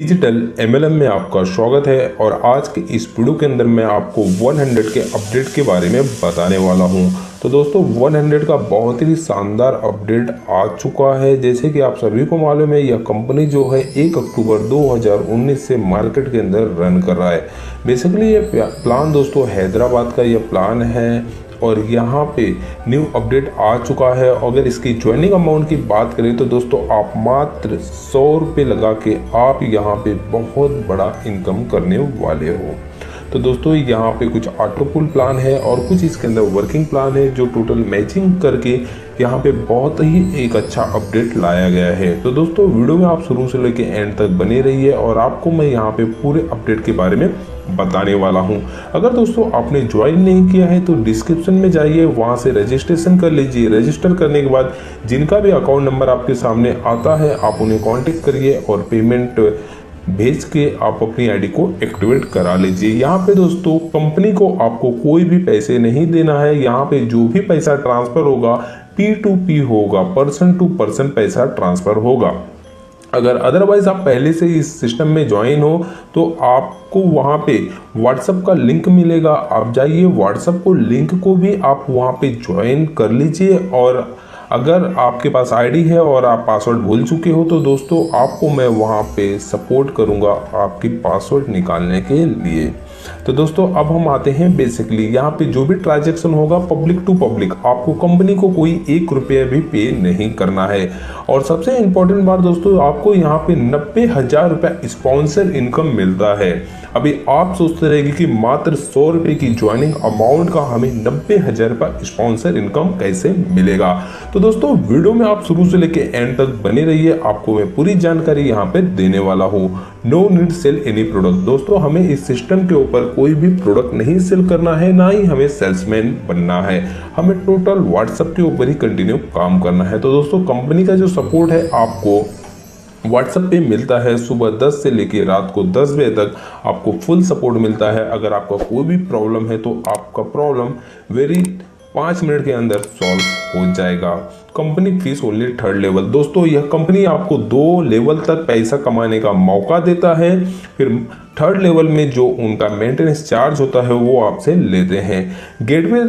Digital MLM में आपका स्वागत है और आज के इस वीडियो के अंदर मैं आपको 100 के अपडेट के बारे में बताने वाला हूं। तो दोस्तों 100 का बहुत ही शानदार अपडेट आ चुका है। जैसे कि आप सभी को मालूम है, यह कंपनी जो है 1 अक्टूबर 2019 से मार्केट के अंदर रन कर रहा है। बेसिकली ये प्लान दोस्तों हैदराबाद का यह प्लान है और यहाँ पे न्यू अपडेट आ चुका है। अगर इसकी ज्वाइनिंग अमाउंट की बात करें तो दोस्तों आप मात्र 100 रुपये लगा के आप यहाँ पे बहुत बड़ा इनकम करने वाले हो। तो दोस्तों यहाँ पे कुछ ऑटो पुल प्लान है और कुछ इसके अंदर वर्किंग प्लान है जो टोटल मैचिंग करके यहाँ पे बहुत ही एक अच्छा अपडेट लाया गया है। तो दोस्तों वीडियो में आप शुरू से लेकर एंड तक बने रहिए और आपको मैं यहाँ पे पूरे अपडेट के बारे में बताने वाला हूँ। अगर दोस्तों आपने ज्वाइन नहीं किया है तो डिस्क्रिप्शन में जाइए, वहाँ से रजिस्ट्रेशन कर लीजिए। रजिस्टर करने के बाद जिनका भी अकाउंट नंबर आपके सामने आता है आप उन्हें कॉन्टेक्ट करिए और पेमेंट भेज के आप अपनी आईडी को एक्टिवेट करा लीजिए। यहाँ पे दोस्तों कंपनी को आपको कोई भी पैसे नहीं देना है। यहाँ पे जो भी पैसा ट्रांसफर होगा P2P होगा, पर्सन टू पर्सन पैसा ट्रांसफर होगा। अगर अदरवाइज आप पहले से इस सिस्टम में ज्वाइन हो तो आपको वहाँ पे व्हाट्सएप का लिंक मिलेगा। आप जाइए व्हाट्सएप को लिंक को भी आप वहाँ पे ज्वाइन कर लीजिए और अगर आपके पास आईडी है और आप पासवर्ड भूल चुके हो तो दोस्तों आपको मैं वहाँ पे सपोर्ट करूँगा आपकी पासवर्ड निकालने के लिए। तो दोस्तों अब हम आते हैं बेसिकली यहाँ पे जो भी ट्रांजैक्शन होगा पब्लिक टू पब्लिक, आपको कंपनी को कोई 1 रुपया भी पे नहीं करना है। और सबसे इम्पोर्टेंट बात दोस्तों, आपको यहाँ पे 90,000 रुपया स्पॉन्सर इनकम मिलता है। अभी आप सोचते रहेंगे कि मात्र 100 रुपये की ज्वाइनिंग अमाउंट का हमें 90,000 रुपया स्पॉन्सर इनकम कैसे मिलेगा। तो दोस्तों वीडियो में आप शुरू से लेके एंड तक बने रहिए, आपको मैं पूरी जानकारी यहाँ पे देने वाला हूँ। No need sell any product. दोस्तों हमें इस सिस्टम के ऊपर कोई भी प्रोडक्ट नहीं सेल करना है, ना ही हमें सेल्समैन बनना है। हमें टोटल व्हाट्सएप के ऊपर ही कंटिन्यू काम करना है। तो दोस्तों कंपनी का जो सपोर्ट है आपको व्हाट्सएप पे मिलता है। सुबह 10 से लेकर रात को 10 बजे तक आपको फुल सपोर्ट मिलता है। अगर आपका कोई भी प्रॉब्लम है तो आपका प्रॉब्लम 5 मिनट के अंदर सॉल्व हो जाएगा। Company fees only 3rd level. दोस्तों यह कंपनी आपको 2 लेवल तक पैसा कमाने का मौका देता है, फिर 3rd लेवल में जो उनका मेंटेनेंस चार्ज होता है वो आपसे लेते हैं। गेटवे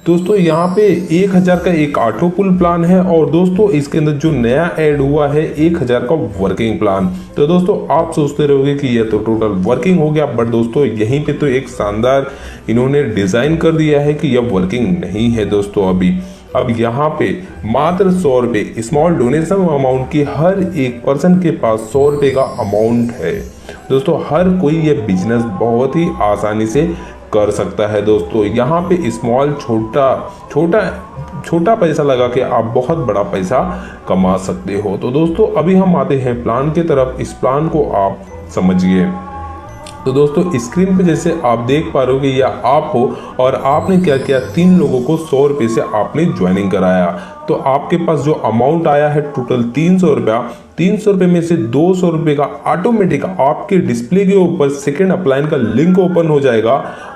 दोस्तों यहाँ पे 1000 का एक ऑटो पुल प्लान है और दोस्तों इसके अंदर जो नया ऐड हुआ है 1000 का वर्किंग प्लान। तो दोस्तों आप सोचते रहोगे कि यह तो टोटल वर्किंग हो गया, बट दोस्तों यहीं पे तो एक शानदार इन्होंने डिजाइन कर दिया है कि यह वर्किंग नहीं है। दोस्तों अब यहाँ पे मात्र 100 रुपये स्मॉल डोनेशन अमाउंट की हर एक पर्सन के पास 100 रुपये का अमाउंट है। दोस्तों हर कोई ये बिजनेस बहुत ही आसानी से कर सकता है। दोस्तों यहाँ पे स्मॉल छोटा पैसा लगा के आप बहुत बड़ा पैसा कमा सकते हो। तो दोस्तों अभी हम आते हैं प्लान की तरफ। इस प्लान को आप समझिए। तो दोस्तों स्क्रीन पे जैसे आप देख पा रहे हो कि यह आप हो और आपने क्या किया, 3 लोगों को 100 रुपये से आपने ज्वाइनिंग कराया। तो आपके पास जो अमाउंट आया है टोटल 300 रुपया। 300 रुपये में से 200 रुपये का ऑटोमेटिक आपके डिस्प्ले के ऊपर सेकेंड अपलाइन का लिंक ओपन हो जाएगा।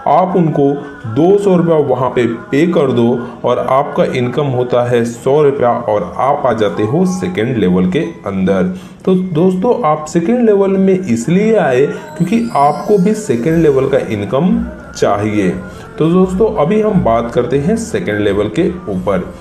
आप उनको 200 रुपया वहाँ पे कर दो और आपका इनकम होता है 100 रुपया और आप आ जाते हो सेकेंड लेवल के अंदर। तो दोस्तों आप सेकेंड लेवल में इसलिए आए क्योंकि आपको भी सेकेंड लेवल का इनकम चाहिए। तो दोस्तों अभी हम बात करते हैं सेकेंड लेवल के ऊपर।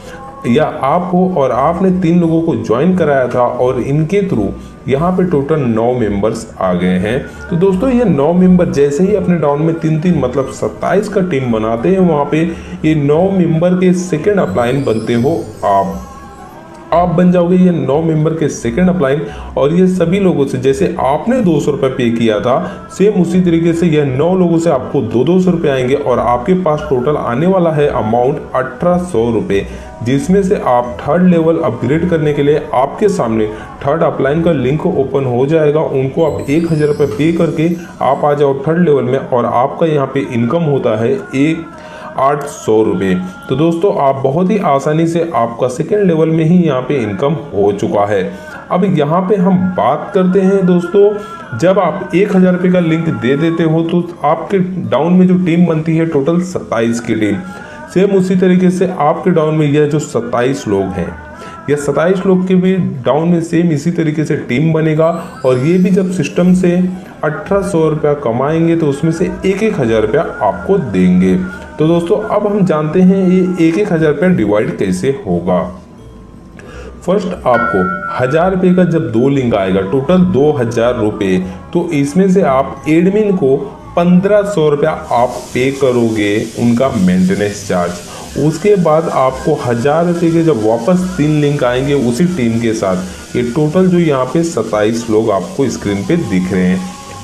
या आप हो और आपने 3 लोगों को ज्वाइन कराया था और इनके थ्रू यहाँ पे टोटल 9 मेंबर्स आ गए हैं। तो दोस्तों ये 9 मेंबर जैसे ही अपने डाउन में 3-3 मतलब 27 का टीम बनाते हैं, वहाँ पे ये 9 मेंबर के सेकेंड अपलाइन बनते हो आप बन जाओगे ये 9 मेंबर के सेकंड अपलाइन। और ये सभी लोगों से जैसे आपने 200 रुपये पे किया था सेम उसी तरीके से यह 9 लोगों से आपको 200 रुपये आएंगे और आपके पास टोटल आने वाला है अमाउंट 1800 रुपये, जिसमें से आप 3rd लेवल अपग्रेड करने के लिए आपके सामने 3rd अपलाइन का लिंक ओपन हो जाएगा। उनको आप 1000 रुपये पे करके आप आ जाओ 3rd लेवल में और आपका यहाँ पे इनकम होता है 800 रुपये। तो दोस्तों आप बहुत ही आसानी से आपका सेकेंड लेवल में ही यहाँ पे इनकम हो चुका है। अब यहाँ पे हम बात करते हैं दोस्तों, जब आप 1000 रुपये का लिंक दे देते हो तो आपके डाउन में जो टीम बनती है टोटल 27 की टीम, सेम उसी तरीके से आपके डाउन में यह जो 27 लोग हैं या 27 लोग के भी डाउन में सेम इसी तरीके से टीम बनेगा और ये भी जब सिस्टम से 1800 रुपया कमाएंगे तो उसमें से 1,000 रुपया आपको देंगे। तो दोस्तों अब हम जानते हैं ये 1,000 रुपया डिवाइड कैसे होगा। फर्स्ट आपको 1000 रुपये का जब 2 लिंक आएगा, टोटल 2000 रुपये, तो इसमें से आप एडमिन को 1500 रुपया आप पे करोगे उनका मेंटेनेंस चार्ज। उसके बाद आपको 1000 रुपये के जब वापस 3 लिंक आएंगे उसी टीम के साथ, ये टोटल जो यहाँ पे 27 लोग आपको स्क्रीन पे दिख रहे हैं,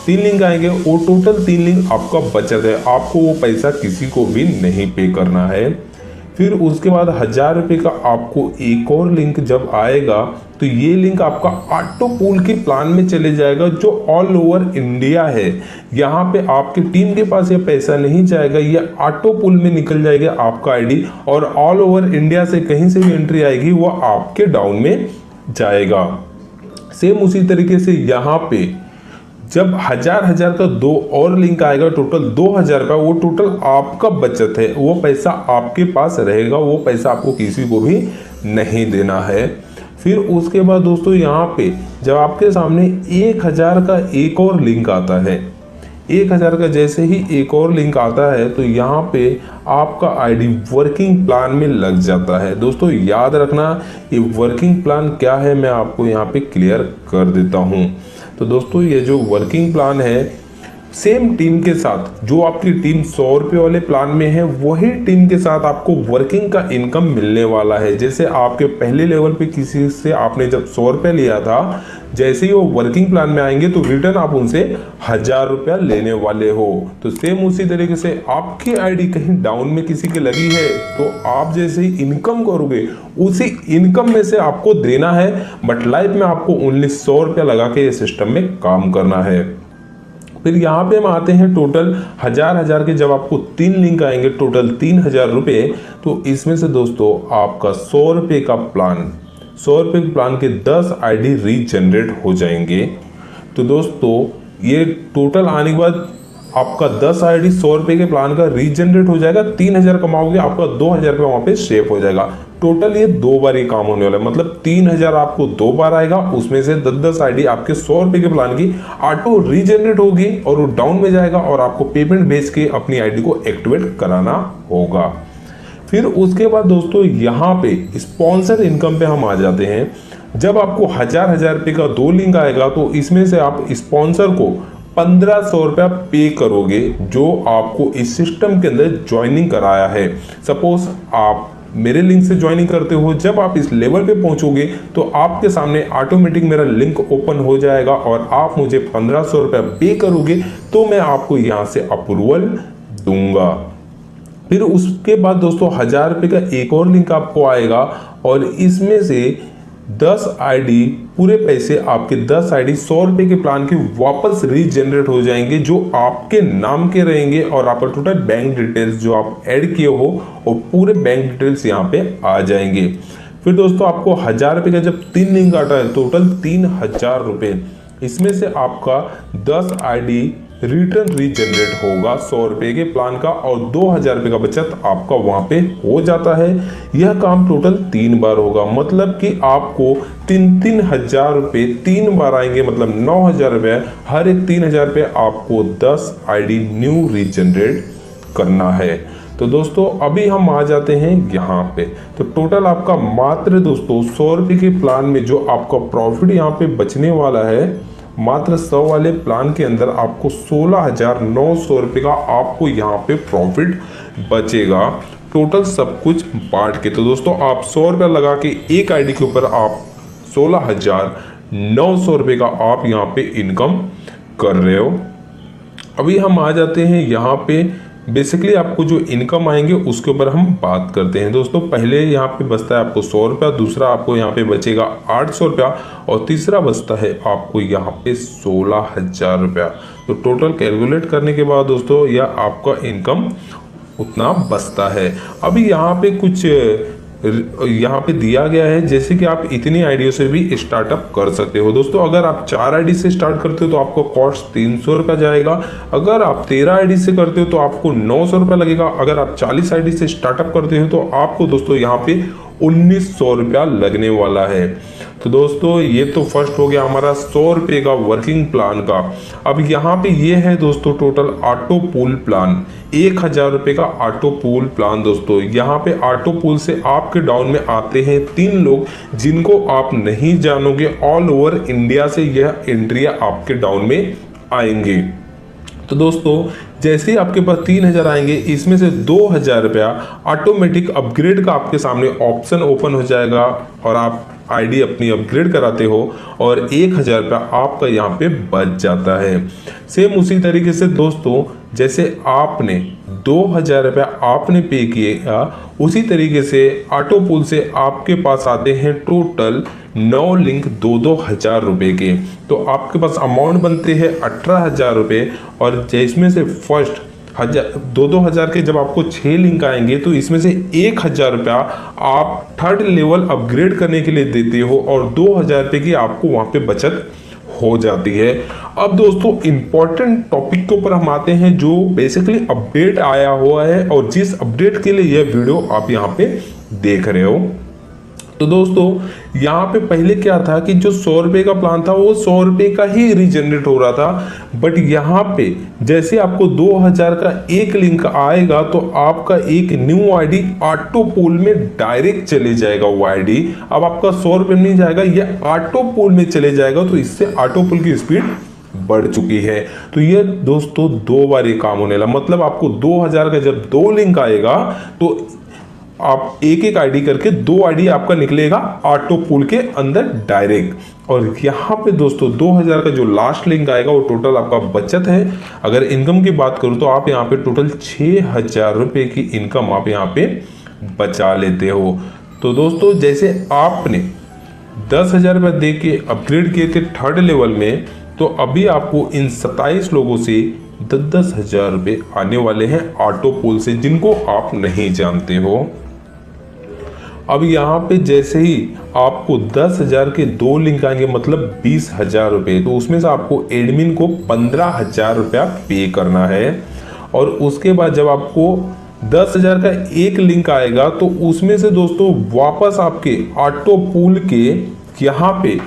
3 लिंक आएंगे, वो टोटल 3 लिंक आपका बचत है, आपको वो पैसा किसी को भी नहीं पे करना है। फिर उसके बाद 1000 रुपये का आपको एक और लिंक जब आएगा तो ये लिंक आपका ऑटो पूल के प्लान में चले जाएगा जो ऑल ओवर इंडिया है। यहाँ पे आपकी टीम के पास ये पैसा नहीं जाएगा, ये ऑटो पूल में निकल जाएगा आपका आईडी और ऑल ओवर इंडिया से कहीं से भी एंट्री आएगी वो आपके डाउन में जाएगा। सेम उसी तरीके से यहाँ पे जब 1000 का 2 और लिंक आएगा, टोटल 2000 रुपया, वो टोटल आपका बचत है, वो पैसा आपके पास रहेगा, वो पैसा आपको किसी को भी नहीं देना है। फिर उसके बाद दोस्तों यहाँ पे जब आपके सामने 1000 का एक और लिंक आता है, 1000 का जैसे ही एक और लिंक आता है तो यहाँ पे आपका आईडी वर्किंग प्लान में लग जाता है। दोस्तों याद रखना ये वर्किंग प्लान क्या है मैं आपको यहाँ पे क्लियर कर देता हूँ। तो दोस्तों ये जो वर्किंग प्लान है सेम टीम के साथ, जो आपकी टीम 100 रुपये वाले प्लान में है वही टीम के साथ आपको वर्किंग का इनकम मिलने वाला है। जैसे आपके पहले लेवल पे किसी से आपने जब 100 रुपये लिया था, जैसे ही वो वर्किंग प्लान में आएंगे तो रिटर्न आप उनसे 1000 रुपया लेने वाले हो। तो सेम उसी तरीके से आपकी आईडी कहीं डाउन में किसी की लगी है तो आप जैसे ही इनकम करोगे उसी इनकम में से आपको देना है, बट लाइफ में आपको ओनली 100 रुपया लगा के ये सिस्टम में काम करना है। फिर यहाँ पे हम आते हैं टोटल 1000 के जब आपको 3 लिंक आएंगे टोटल 3000 रुपये, तो इसमें से दोस्तों आपका 100 रुपये का प्लान, 100 रुपये के प्लान के 10 आईडी रीजनरेट हो जाएंगे। तो दोस्तों ये टोटल आने के बाद आपका 10 आईडी 100 रुपये के प्लान का रीजनरेट हो जाएगा, 3000 कमाओगे आपका 2000 रुपये वहाँ पे सेव हो जाएगा। टोटल ये 2 बार ही काम होने वाला है, मतलब 3000 आपको 2 बार आएगा, उसमें से 10 आईडी आपके 100 रुपये के प्लान की ऑटो रीजनरेट होगी और वो डाउन में जाएगा और आपको पेमेंट भेज के अपनी आईडी को एक्टिवेट कराना होगा। फिर उसके बाद दोस्तों यहाँ पे स्पॉन्सर इनकम पे हम आ जाते हैं। जब आपको 1000 रुपये का 2 लिंक आएगा तो इसमें से आप स्पॉन्सर को 1500 रुपया पे करोगे जो आपको इस सिस्टम के अंदर ज्वाइनिंग कराया है। सपोज आप मेरे लिंक से ज्वाइनिंग करते हो, जब आप इस लेवल पे पहुंचोगे तो आपके सामने ऑटोमेटिक मेरा लिंक ओपन हो जाएगा और आप मुझे 1500 रुपया पे करोगे तो मैं आपको यहाँ से अप्रूवल दूंगा। फिर उसके बाद दोस्तों 1000 रुपये का एक और लिंक आपको आएगा और इसमें से 10 आईडी पूरे पैसे आपके 10 आईडी 100 रुपये के प्लान के वापस रीजनरेट हो जाएंगे जो आपके नाम के रहेंगे और आपका टोटल बैंक डिटेल्स जो आप ऐड किए हो और पूरे बैंक डिटेल्स यहाँ पे आ जाएंगे। फिर दोस्तों आपको 1000 रुपये का जब 3 लिंक आता है टोटल 3000 रुपये, इसमें से आपका 10 आईडी रिटर्न रीजनरेट होगा 100 रुपये के प्लान का और 2000 रुपये का बचत आपका वहाँ पे हो जाता है। यह काम टोटल 3 बार होगा, मतलब कि आपको 3,000 रुपये 3 बार आएंगे, मतलब 9000 रुपये। हर एक 3000 रुपये आपको 10 आईडी न्यू रीजनरेट करना है। तो दोस्तों अभी हम आ जाते हैं यहाँ पे, तो टोटल आपका मात्र दोस्तों 100 रुपये के प्लान में जो आपका प्रॉफिट यहाँ पे बचने वाला है, मात्र 100 वाले प्लान के अंदर आपको 16,900 रुपये का आपको यहाँ पे प्रॉफिट बचेगा टोटल सब कुछ बांट के। तो दोस्तों आप 100 रुपया लगा के एक आईडी के ऊपर आप 16,900 रुपये का आप यहाँ पे इनकम कर रहे हो। अभी हम आ जाते हैं यहाँ पे बेसिकली आपको जो इनकम आएंगे उसके ऊपर हम बात करते हैं। दोस्तों पहले यहाँ पे बचता है आपको 100 रुपया, दूसरा आपको यहाँ पे बचेगा 800 रुपया और तीसरा बचता है आपको यहाँ पे 16,000 रुपया। तो टोटल कैलकुलेट करने के बाद दोस्तों यह आपका इनकम उतना बचता है। अभी यहाँ पे कुछ यहाँ पे दिया गया है, जैसे कि आप इतनी आईडियों से भी स्टार्टअप कर सकते हो। दोस्तों अगर आप 4 आईडी से स्टार्ट करते हो तो आपको कॉस्ट 300 रुपया जाएगा। अगर आप 13 आईडी से करते हो तो आपको 900 रुपया लगेगा। अगर आप 40 आईडी से स्टार्टअप करते हो तो आपको दोस्तों यहाँ पे 1900 रुपया लगने वाला है। तो दोस्तों ये तो फर्स्ट हो गया हमारा 100 रुपये का वर्किंग प्लान का। अब यहाँ पे ये है दोस्तों टोटल ऑटो पूल प्लान, 1000 रुपये का ऑटो पूल प्लान। दोस्तों यहाँ पे ऑटो पूल से आपके डाउन में आते हैं 3 लोग जिनको आप नहीं जानोगे। ऑल ओवर इंडिया से यह एंट्रियाँ आपके डाउन में आएंगे। तो दोस्तों जैसे ही आपके पास 3000 आएंगे, इसमें से 2000 रुपया ऑटोमेटिक अपग्रेड का आपके सामने ऑप्शन ओपन हो जाएगा और आप आईडी अपनी अपग्रेड कराते हो और 1000 रुपया आपका यहाँ पे बच जाता है। सेम उसी तरीके से दोस्तों जैसे आपने 2000 रुपया आपने पे किया, उसी तरीके से ऑटो पूल से आपके पास आते हैं टोटल 9 लिंक 2-2 रुपये के। तो आपके पास अमाउंट बनते हैं 18,000 रुपये और जिसमें से फर्स्ट 2-2 के जब आपको 6 लिंक आएंगे तो इसमें से 1000 रुपया आप 3rd लेवल अपग्रेड करने के लिए देते हो और 2000 रुपये की आपको वहाँ पे बचत हो जाती है। अब दोस्तों इंपॉर्टेंट टॉपिक के ऊपर हम आते हैं जो बेसिकली अपडेट आया हुआ है और जिस अपडेट के लिए यह वीडियो आप यहाँ पे देख रहे हो। तो दोस्तों यहाँ पे पहले क्या था कि जो 100 रुपये का प्लान था वो 100 रुपये का ही रीजनरेट हो रहा था, बट यहाँ पे जैसे आपको 2000 का एक लिंक आएगा तो आपका एक न्यू आईडी ऑटो पूल में डायरेक्ट चले जाएगा। वो आईडी अब आपका 100 रुपये में नहीं जाएगा, ये ऑटो पूल में चले जाएगा। तो इससे ऑटो पूल की स्पीड बढ़ चुकी है। तो ये दोस्तों 2 बार ये काम होने लगा, मतलब आपको 2000 का जब 2 लिंक आएगा तो आप एक आईडी करके 2 आईडी आपका निकलेगा ऑटो पूल के अंदर डायरेक्ट। और यहाँ पे दोस्तों 2000 का जो लास्ट लिंक आएगा वो टोटल आपका बचत है। अगर इनकम की बात करूँ तो आप यहाँ पे टोटल 6000 रुपये की इनकम आप यहाँ पे बचा लेते हो। तो दोस्तों जैसे आपने 10,000 रुपये दे के अपग्रेड किए थे 3rd लेवल में, तो अभी आपको इन 27 लोगों से 10,000 रुपये आने वाले हैं ऑटो पूल से, जिनको आप नहीं जानते हो। अब यहाँ पे जैसे ही आपको 10,000 के 2 लिंक आएंगे मतलब 20,000 रुपये, तो उसमें से आपको एडमिन को 15,000 रुपया पे करना है। और उसके बाद जब आपको 10,000 का एक लिंक आएगा तो उसमें से दोस्तों वापस आपके ऑटो पूल के यहाँ पे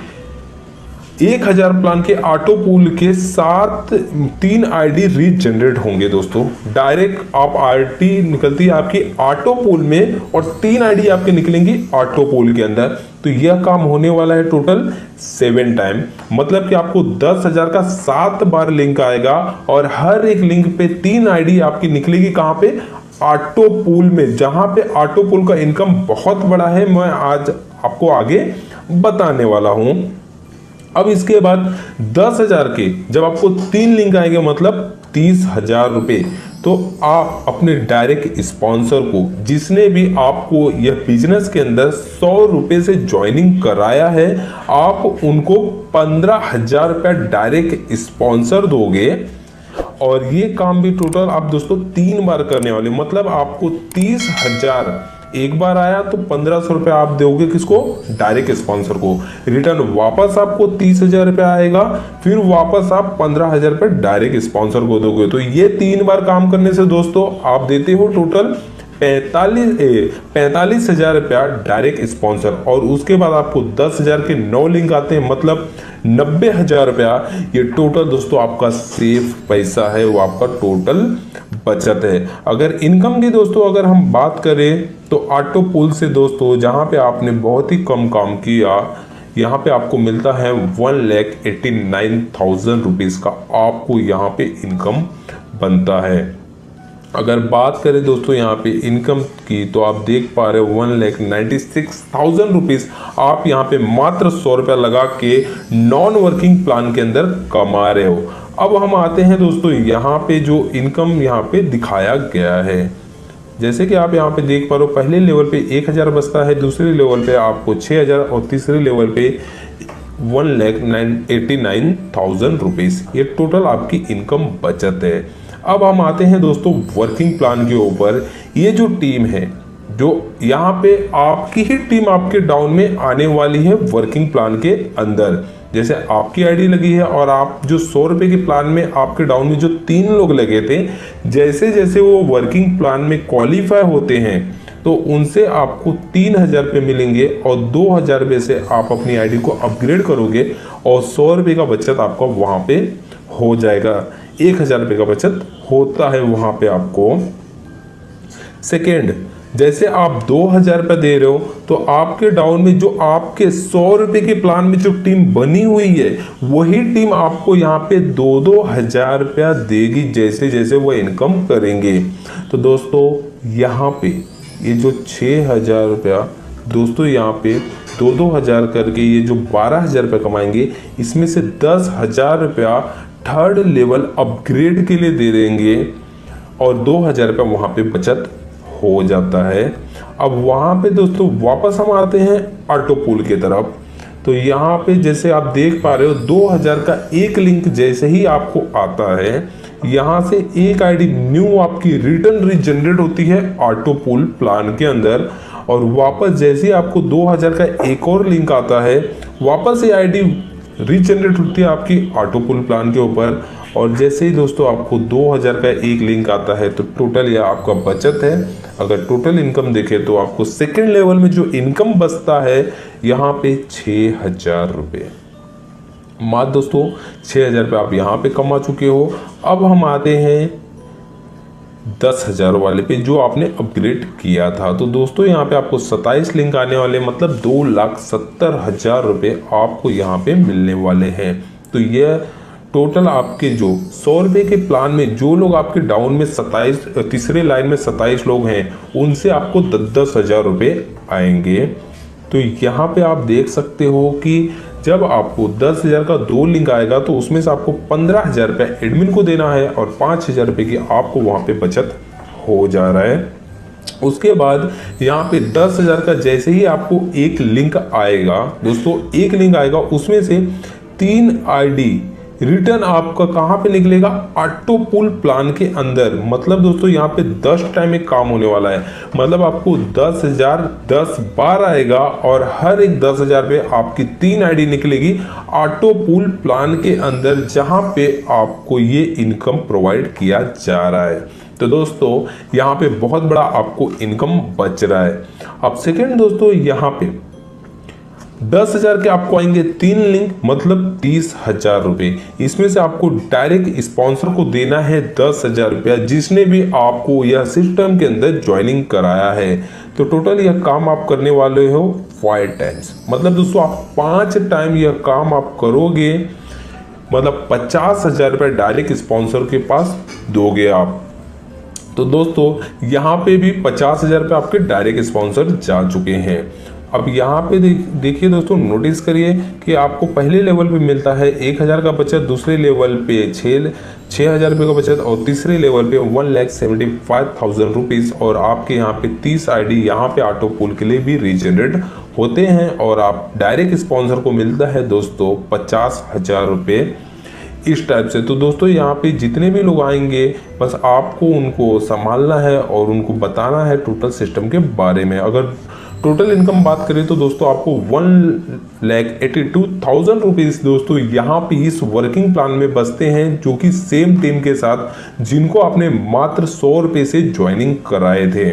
1000 प्लान के ऑटो पूल के साथ 3 आईडी रीजनरेट होंगे। दोस्तों डायरेक्ट आप आईडी निकलती है आपकी ऑटो पूल में और 3 आईडी आपके निकलेंगी ऑटो पूल के अंदर। तो यह काम होने वाला है टोटल 7 टाइम, मतलब कि आपको 10,000 का 7 बार लिंक आएगा और हर एक लिंक पे 3 आईडी आपकी निकलेगी। कहाँ पे? ऑटो पूल में, जहां पे ऑटो पूल का इनकम बहुत बड़ा है, मैं आज आपको आगे बताने वाला हूं। अब इसके बाद 10,000 के जब आपको 3 लिंक आएंगे मतलब 30,000 रुपये, तो आप अपने डायरेक्ट स्पॉन्सर को, जिसने भी आपको यह बिजनेस के अंदर 100 रुपये से ज्वाइनिंग कराया है, आप उनको 15,000 रुपया डायरेक्ट स्पॉन्सर दोगे। और ये काम भी टोटल आप दोस्तों 3 बार करने वाले, मतलब आपको 30,000 एक बार आया तो 1500 रुपया आप दोगे किसको? डायरेक्ट स्पॉन्सर को। रिटर्न वापस आपको 30,000 रुपया आएगा, फिर वापस आप 15,000 रुपये डायरेक्ट स्पॉन्सर को दोगे। तो ये 3 बार काम करने से दोस्तों आप देते हो टोटल 45,000 रुपया डायरेक्ट स्पॉन्सर। और उसके बाद आपको 10,000 के 9 लिंक आते हैं, मतलब 90,000 रुपया। ये टोटल दोस्तों आपका सेफ पैसा है, वो आपका टोटल बचत है। अगर इनकम की दोस्तों अगर हम बात करें तो ऑटो पूल से दोस्तों जहां पे आपने बहुत ही कम काम किया, यहाँ पे आपको मिलता है 1,89,000 रुपीज़ का आपको यहाँ पे इनकम बनता है। अगर बात करें दोस्तों यहाँ पे इनकम की तो आप देख पा रहे हो 1,96,000 रुपीज़ आप यहाँ पे मात्र 100 रुपया लगा के नॉन वर्किंग प्लान के अंदर कमा रहे हो। अब हम आते हैं दोस्तों यहाँ पे जो इनकम यहाँ पे दिखाया गया है, जैसे कि आप यहाँ पे देख पा रहे हो पहले लेवल पे 1,000 बचता है, दूसरे लेवल पे आपको 6,000 और तीसरे लेवल पे 1,89,000 रुपीज़। ये टोटल आपकी इनकम बचत है। अब हम आते हैं दोस्तों वर्किंग प्लान के ऊपर। ये जो टीम है जो यहाँ पे आपकी ही टीम आपके डाउन में आने वाली है वर्किंग प्लान के अंदर। जैसे आपकी आईडी लगी है और आप जो 100 रुपये के प्लान में आपके डाउन में जो 3 लोग लगे थे, जैसे जैसे वो वर्किंग प्लान में क्वालिफाई होते हैं तो उनसे आपको 3000 रुपये मिलेंगे और 2000 रुपये से आप अपनी आईडी को अपग्रेड करोगे और 100 रुपये का बचत आपका वहाँ पे हो जाएगा। 1000 रुपये का बचत होता है वहाँ पे आपको। सेकेंड, जैसे आप 2000 रुपये दे रहे हो तो आपके डाउन में जो आपके 100 रुपये के प्लान में जो टीम बनी हुई है वही टीम आपको यहाँ पे 2-2 हजार रुपया देगी जैसे जैसे वो इनकम करेंगे। तो दोस्तों यहाँ पे ये जो 6000 रुपया दोस्तों यहाँ पे 2-2 हजार करके ये जो 12,000 रुपये कमाएंगे, इसमें से 10,000 रुपया थर्ड लेवल अपग्रेड के लिए दे देंगे और 2,000 रुपया वहाँ पे बचत हो जाता है। अब वहाँ पे दोस्तों वापस हम आते हैं ऑटो पूल की तरफ। तो यहाँ पे जैसे आप देख पा रहे हो 2000 का एक लिंक जैसे ही आपको आता है, यहाँ से एक आईडी न्यू आपकी रिटर्न रीजनरेट होती है ऑटो पूल प्लान के अंदर। और वापस जैसे ही आपको 2000 का एक और लिंक आता है, वापस ये आईडी रीजनरेट होती है आपकी ऑटो पूल प्लान के ऊपर। और जैसे ही दोस्तों आपको 2000 का एक लिंक आता है तो टोटल यह आपका बचत है। अगर टोटल इनकम देखें तो आपको सेकेंड लेवल में जो इनकम बचता है यहाँ पे 6000 रुपये। मात्र दोस्तों 6000 रुपये आप यहाँ पे कमा चुके हो। अब हम आते हैं 10,000 वाले पे जो आपने अपग्रेड किया था। तो दोस्तों यहाँ पे आपको 27 लिंक आने वाले, मतलब 2,70,000 रुपये आपको यहाँ पे मिलने वाले हैं। तो यह टोटल आपके जो 100 रुपये के प्लान में जो लोग आपके डाउन में 27 तीसरे लाइन में 27 लोग हैं, उनसे आपको 10,000 रुपये आएंगे। तो यहाँ पे आप देख सकते हो कि जब आपको 10,000 का 2 लिंक आएगा तो उसमें से आपको 15,000 रुपये एडमिन को देना है और 5,000 रुपये की आपको वहाँ पे बचत हो जा रहा है। उसके बाद यहाँ पे 10,000 का जैसे ही आपको एक लिंक आएगा दोस्तों, एक लिंक आएगा उसमें से 3 आईडी रिटर्न आपका कहाँ पे निकलेगा, ऑटो पूल प्लान के अंदर। मतलब दोस्तों यहाँ पे 10 टाइम एक काम होने वाला है। मतलब आपको 10,000 10 बार आएगा और हर एक 10,000 पे आपकी 3 आईडी निकलेगी ऑटो पूल प्लान के अंदर, जहाँ पे आपको ये इनकम प्रोवाइड किया जा रहा है। तो दोस्तों यहाँ पे बहुत बड़ा आपको इनकम बच रहा है। अब सेकेंड दोस्तों यहाँ पे 10,000 के आपको आएंगे 3 लिंक, मतलब 30,000 रुपये। इसमें से आपको डायरेक्ट स्पॉन्सर को देना है 10,000 रुपया, जिसने भी आपको यह सिस्टम के अंदर ज्वाइनिंग कराया है। तो टोटल यह काम आप करने वाले हो 5 टाइम्स। मतलब दोस्तों आप 5 टाइम यह काम आप करोगे, मतलब 50,000 रुपये डायरेक्ट स्पॉन्सर के पास दोगे आप। तो दोस्तों यहाँ पे भी 50,000 रुपये आपके डायरेक्ट स्पॉन्सर जा चुके हैं। अब यहाँ पे देखिए दोस्तों, नोटिस करिए कि आपको पहले लेवल पे मिलता है 1000 का बचत, दूसरे लेवल पे 6,000 रुपये का बचत और तीसरे लेवल पे 1,75,000 रुपीज़। और आपके यहाँ पे 30 आईडी यहाँ पे ऑटो पूल के लिए भी रीजनरेट होते हैं और आप डायरेक्ट स्पॉन्सर को मिलता है दोस्तों 50,000 रुपये इस टाइप से। तो दोस्तों यहाँ पे जितने भी लोग आएंगे बस आपको उनको संभालना है और उनको बताना है टोटल सिस्टम के बारे में। अगर टोटल इनकम बात करें तो दोस्तों आपको 1,82,000 रुपीज़ दोस्तों यहाँ पे इस वर्किंग प्लान में बचते हैं, जो कि सेम टीम के साथ जिनको आपने मात्र 100 रुपये से ज्वाइनिंग कराए थे।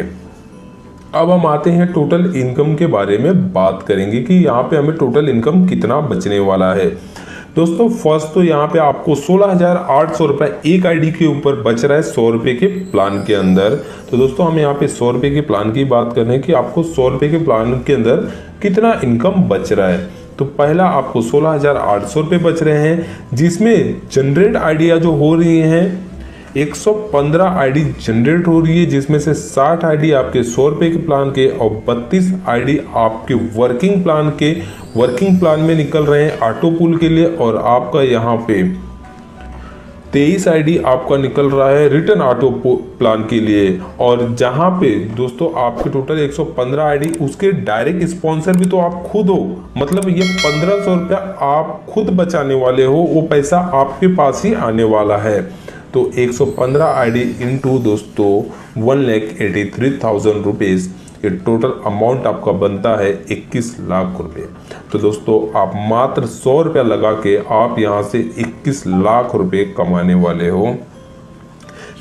अब हम आते हैं टोटल इनकम के बारे में बात करेंगे कि यहाँ पे हमें टोटल इनकम कितना बचने वाला है। दोस्तों फर्स्ट तो यहाँ पे आपको 16,800 रुपये एक आईडी के ऊपर बच रहा है 100 रुपये के प्लान के अंदर। तो दोस्तों हम यहाँ पे 100 रुपये के प्लान की बात कर रहे हैं कि आपको 100 रुपये के प्लान के अंदर कितना इनकम बच रहा है। तो पहला आपको 16,800 रुपये बच रहे हैं, जिसमें जनरेट आइडिया जो हो रही हैं 115 आईडी जनरेट हो रही है, जिसमें से 60 आईडी आपके 100 रुपये के प्लान के और 32 आईडी आपके वर्किंग प्लान में निकल रहे हैं ऑटो पूल के लिए। और आपका यहाँ पे 23 आईडी आपका निकल रहा है रिटर्न ऑटो प्लान के लिए। और जहाँ पे दोस्तों आपके टोटल 115 आईडी, उसके डायरेक्ट स्पॉन्सर भी तो आप खुद हो। मतलब ये 1,500 रुपया आप खुद बचाने वाले हो, वो पैसा आपके पास ही आने वाला है। तो 115 आईडी इंटू दोस्तों 1,83,000 रुपीज़, ये टोटल अमाउंट आपका बनता है 21 लाख रुपए। तो दोस्तों आप मात्र 100 रुपया लगा के आप यहाँ से 21 लाख रुपए कमाने वाले हो।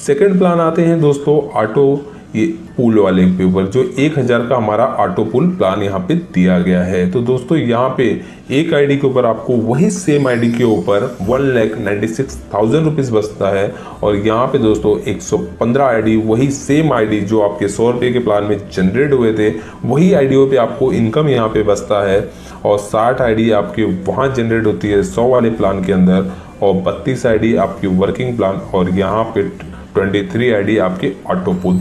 सेकंड प्लान आते हैं दोस्तों ऑटो ये पूल वाले के ऊपर, जो 1000 का हमारा ऑटो पूल प्लान यहाँ पे दिया गया है। तो दोस्तों यहाँ पे एक आईडी के ऊपर आपको वही सेम आईडी के ऊपर 1,96,000 रुपीज़ बचता है। और यहाँ पे दोस्तों 115 आईडी वही सेम आईडी जो आपके 100 रुपये के प्लान में जनरेट हुए थे वही आईडियों पे आपको इनकम यहाँ पे बचता है। और 60 आईडी आपकी वहाँ जनरेट होती है 100 वाले प्लान के अंदर, और 32 आईडी आपकी वर्किंग प्लान, और यहाँ पे 23 आईडी आपके ऑटो पूल।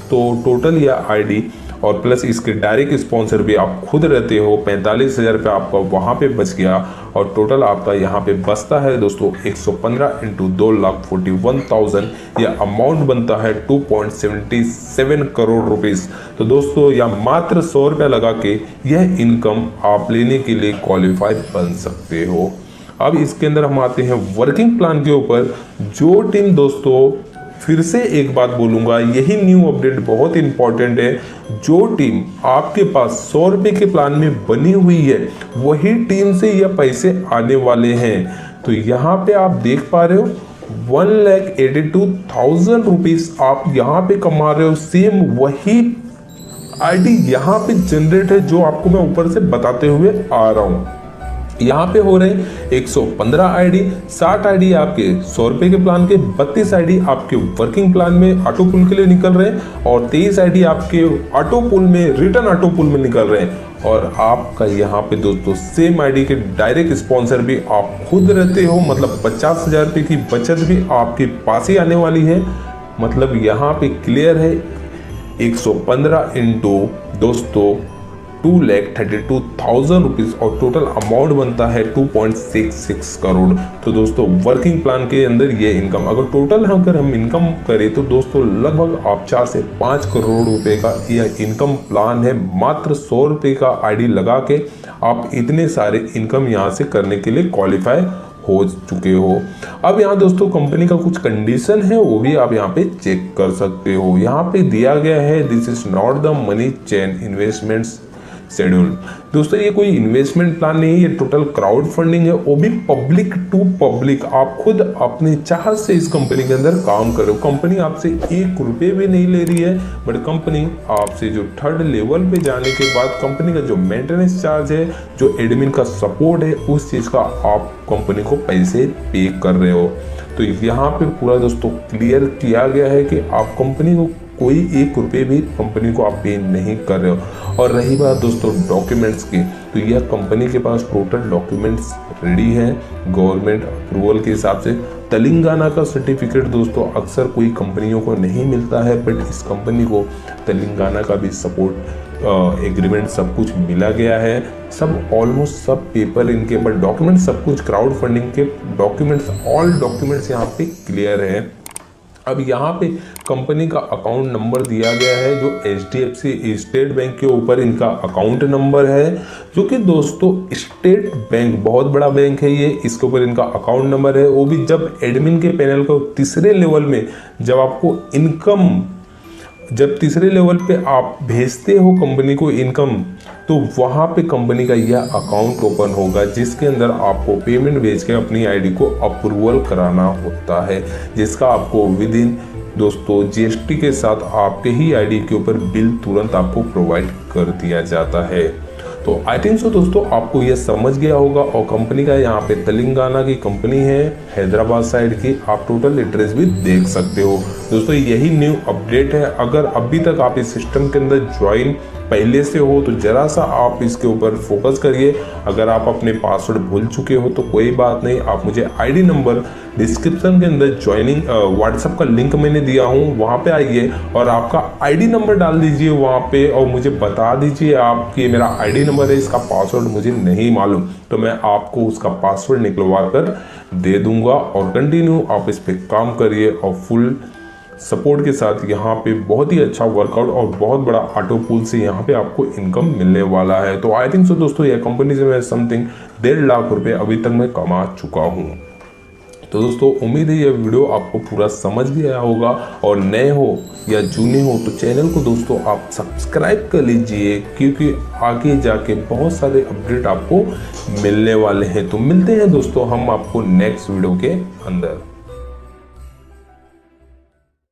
तो टोटल यह आईडी और प्लस इसके डायरेक्ट स्पॉन्सर भी आप खुद रहते हो, 45,000 रुपये आपका वहाँ पे बच गया। और टोटल आपका यहाँ पे बचता है दोस्तों 115 इंटू 2,41,000, यह अमाउंट बनता है 2.77 करोड़ रुपीज़। तो दोस्तों यह मात्र 100 रुपया लगा के यह इनकम आप लेने के लिए क्वालिफाई बन सकते हो। अब इसके अंदर हम आते हैं वर्किंग प्लान के ऊपर। जो टीम दोस्तों, फिर से एक बात बोलूँगा, यही न्यू अपडेट बहुत इंपॉर्टेंट है, जो टीम आपके पास 100 रुपये के प्लान में बनी हुई है वही टीम से यह पैसे आने वाले हैं। तो यहाँ पे आप देख पा रहे हो 1,82,000 रुपीज़ आप यहाँ पे कमा रहे हो। सेम वही आईडी यहाँ पे जनरेट है जो आपको मैं ऊपर से बताते हुए आ रहा हूँ। यहाँ पे हो रहे हैं 115 आईडी, 60 आईडी आपके 100 रुपये के प्लान के, 32 आईडी आपके वर्किंग प्लान में ऑटो पूल के लिए निकल रहे हैं, और 23 आईडी आपके ऑटो पूल में, रिटर्न ऑटो पूल में निकल रहे हैं। और आपका यहाँ पे दोस्तों सेम आईडी के डायरेक्ट स्पॉन्सर भी आप खुद रहते हो, मतलब 50,000 रुपये की बचत भी आपके पास ही आने वाली है। मतलब यहाँ पे क्लियर है 115 इंटू दोस्तों 2,32,000 रुपीज़, और टोटल अमाउंट बनता है 2.66 करोड़। तो दोस्तों वर्किंग प्लान के अंदर ये इनकम अगर हम इनकम करें तो दोस्तों लगभग आप 4 से 5 करोड़ रुपए का यह इनकम प्लान है। मात्र 100 रुपये का आईडी लगा के आप इतने सारे इनकम यहाँ से करने के लिए क्वालिफाई हो चुके हो। अब यहाँ दोस्तों कंपनी का कुछ कंडीशन है वो भी आप यहाँ पे चेक कर सकते हो। यहाँ पे दिया गया है this is not the money chain investments schedule. दोस्तों ये कोई इन्वेस्टमेंट प्लान नहीं है, ये टोटल क्राउड फंडिंग है, वो भी पब्लिक टू पब्लिक। आप खुद अपने चाहत से इस कंपनी के अंदर काम कर रहे हो। कंपनी आपसे 1 रुपये भी नहीं ले रही है, बट कंपनी आपसे जो 3rd लेवल पे जाने के बाद कंपनी का जो मेंटेनेंस चार्ज है, जो एडमिन का सपोर्ट है, उस चीज़ का आप कंपनी को पैसे पे कर रहे हो। तो यहाँ पे पूरा दोस्तों क्लियर किया गया है कि आप कंपनी को कोई 1 रुपये भी कंपनी को आप पे नहीं कर रहे हो। और रही बात दोस्तों डॉक्यूमेंट्स की, तो यह कंपनी के पास टोटल डॉक्यूमेंट्स रेडी है गवर्नमेंट अप्रूवल के हिसाब से। तेलंगाना का सर्टिफिकेट दोस्तों अक्सर कोई कंपनियों को नहीं मिलता है, बट इस कंपनी को तेलंगाना का भी सपोर्ट एग्रीमेंट सब कुछ मिला गया है। सब ऑलमोस्ट सब पेपर इनके, बट डॉक्यूमेंट सब कुछ क्राउड फंडिंग के डॉक्यूमेंट्स, ऑल डॉक्यूमेंट्स यहाँ पे क्लियर है। अब यहाँ पे कंपनी का अकाउंट नंबर दिया गया है जो HDFC स्टेट बैंक के ऊपर इनका अकाउंट नंबर है, जो कि दोस्तों स्टेट बैंक बहुत बड़ा बैंक है ये, इसके ऊपर इनका अकाउंट नंबर है। वो भी जब एडमिन के पैनल को 3रे लेवल में जब आपको इनकम, जब 3रे लेवल पे आप भेजते हो कंपनी को इनकम, तो वहाँ पे कंपनी का यह अकाउंट ओपन होगा जिसके अंदर आपको पेमेंट भेज के अपनी आईडी को अप्रूवल कराना होता है, जिसका आपको विद इन दोस्तों GST के साथ आपके ही आईडी के ऊपर बिल तुरंत आपको प्रोवाइड कर दिया जाता है। तो आई थिंक सो दोस्तों आपको ये समझ गया होगा। और कंपनी का यहाँ पे तेलंगाना की कंपनी है, हैदराबाद साइड की, आप टोटल एड्रेस भी देख सकते हो। दोस्तों यही न्यू अपडेट है। अगर अभी तक आप इस सिस्टम के अंदर ज्वाइन पहले से हो तो ज़रा सा आप इसके ऊपर फोकस करिए। अगर आप अपने पासवर्ड भूल चुके हो तो कोई बात नहीं, आप मुझे आईडी नंबर डिस्क्रिप्शन के अंदर ज्वाइनिंग व्हाट्सएप का लिंक मैंने दिया हूँ, वहाँ पे आइए और आपका आईडी नंबर डाल दीजिए वहाँ पे, और मुझे बता दीजिए आपकी मेरा आईडी नंबर है, इसका पासवर्ड मुझे नहीं मालूम, तो मैं आपको उसका पासवर्ड निकलवा कर दे दूँगा। और कंटिन्यू आप इस पर काम करिए और फुल सपोर्ट के साथ यहाँ पे बहुत ही अच्छा वर्कआउट और बहुत बड़ा ऑटो पूल से यहाँ पे आपको इनकम मिलने वाला है। तो आई थिंक सो दोस्तों यह कंपनी से मैं समथिंग 1.5 लाख रुपए अभी तक मैं कमा चुका हूँ। तो दोस्तों उम्मीद है यह वीडियो आपको पूरा समझ गया होगा, और नए हो या जूने हो तो चैनल को दोस्तों आप सब्सक्राइब कर लीजिए, क्योंकि आगे जाके बहुत सारे अपडेट आपको मिलने वाले हैं। तो मिलते हैं दोस्तों हम आपको नेक्स्ट वीडियो के अंदर।